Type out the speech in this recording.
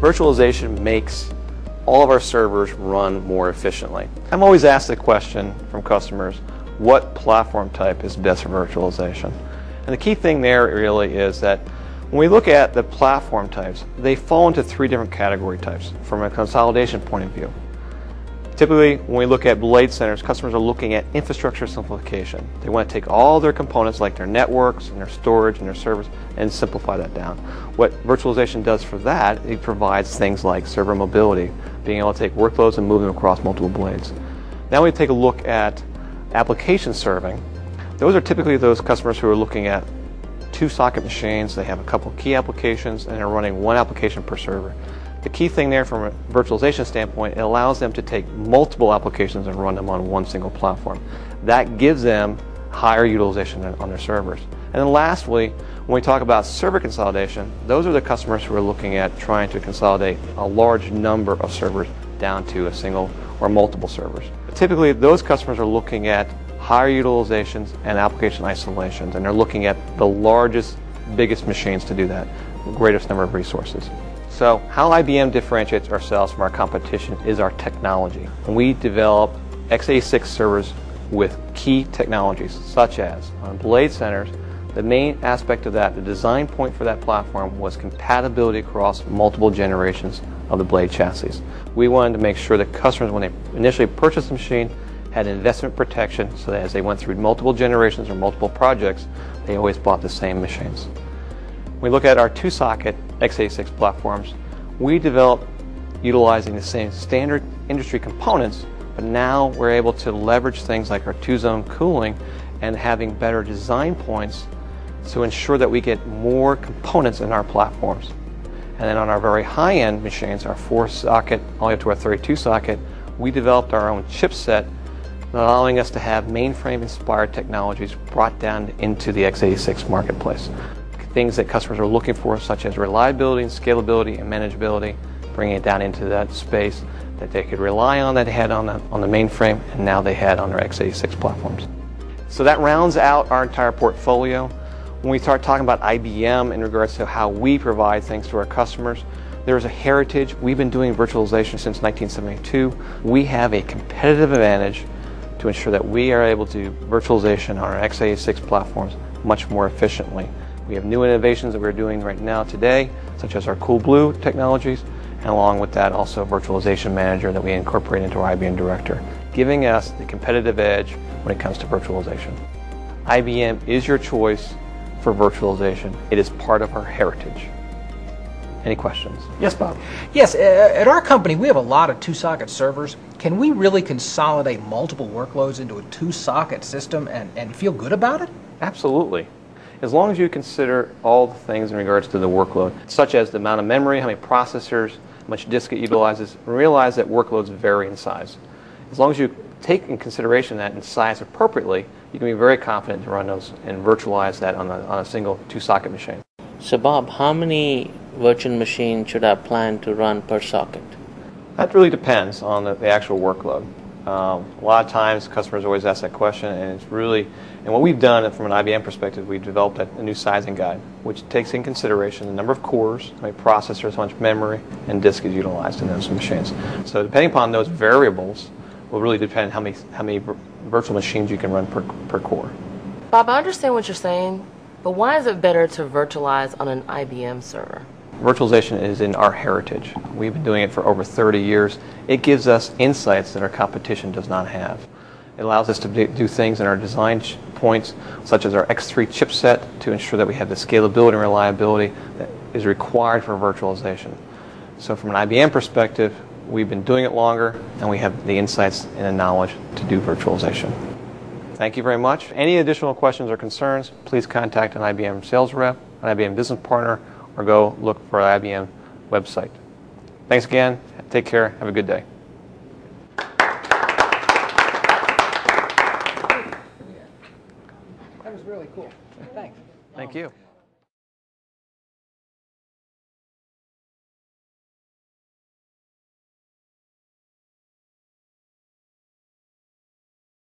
Virtualization makes all of our servers run more efficiently. I'm always asked the question from customers, what platform type is best for virtualization? And the key thing there really is that when we look at the platform types, they fall into three different category types from a consolidation point of view. Typically, when we look at blade centers, customers are looking at infrastructure simplification. They want to take all their components like their networks and their storage and their servers and simplify that down. What virtualization does for that, it provides things like server mobility, being able to take workloads and move them across multiple blades. Now we take a look at application serving. Those are typically those customers who are looking at 2-socket machines. They have a couple key applications and they're running one application per server. The key thing there from a virtualization standpoint, it allows them to take multiple applications and run them on one single platform. That gives them higher utilization on their servers. And then lastly, when we talk about server consolidation, those are the customers who are looking at trying to consolidate a large number of servers down to a single or multiple servers. Typically, those customers are looking at higher utilizations and application isolations, and they're looking at the largest, biggest machines to do that, the greatest number of resources. So how IBM differentiates ourselves from our competition is our technology. We develop x86 servers with key technologies such as on blade centers. The main aspect of that, the design point for that platform, was compatibility across multiple generations of the blade chassis. We wanted to make sure that customers, when they initially purchased the machine, had investment protection so that as they went through multiple generations or multiple projects, they always bought the same machines. When we look at our 2-socket x86 platforms, we developed utilizing the same standard industry components, but now we're able to leverage things like our 2-zone cooling and having better design points to ensure that we get more components in our platforms. And then on our very high-end machines, our 4-socket all the way up to our 32-socket, we developed our own chipset, allowing us to have mainframe-inspired technologies brought down into the x86 marketplace. Things that customers are looking for, such as reliability and scalability and manageability, bringing it down into that space that they could rely on, that they had on the mainframe, and now they had on their x86 platforms. So that rounds out our entire portfolio. When we start talking about IBM in regards to how we provide things to our customers, there's a heritage. We've been doing virtualization since 1972. We have a competitive advantage to ensure that we are able to do virtualization on our x86 platforms much more efficiently. We have new innovations that we're doing right now today, such as our Cool technologies, and along with that also Virtualization Manager that we incorporate into our IBM Director, giving us the competitive edge when it comes to virtualization. IBM is your choice for virtualization. It is part of our heritage. Any questions? Yes, Bob? Yes, at our company we have a lot of 2-socket servers. Can we really consolidate multiple workloads into a 2-socket system and feel good about it? Absolutely. As long as you consider all the things in regards to the workload, such as the amount of memory, how many processors, how much disk it utilizes, and realize that workloads vary in size. As long as you take in consideration that and size appropriately, you can be very confident to run those and virtualize that on a single 2-socket machine. So Bob, how many virtual machines should I plan to run per socket? That really depends on the actual workload. A lot of times customers always ask that question, and it's really, and what we've done from an IBM perspective, we've developed a new sizing guide which takes in consideration the number of cores, how many processors, how much memory and disk is utilized in those machines. So depending upon those variables will really depend how many virtual machines you can run per core. Bob, I understand what you're saying, but why is it better to virtualize on an IBM server? Virtualization is in our heritage. We've been doing it for over 30 years. It gives us insights that our competition does not have. It allows us to do things in our design points, such as our X3 chipset, to ensure that we have the scalability and reliability that is required for virtualization. So from an IBM perspective, we've been doing it longer, and we have the insights and the knowledge to do virtualization. Thank you very much. Any additional questions or concerns, please contact an IBM sales rep, an IBM business partner, or go look for our IBM website. Thanks again. Take care. Have a good day. That was really cool. Thanks. Thank you.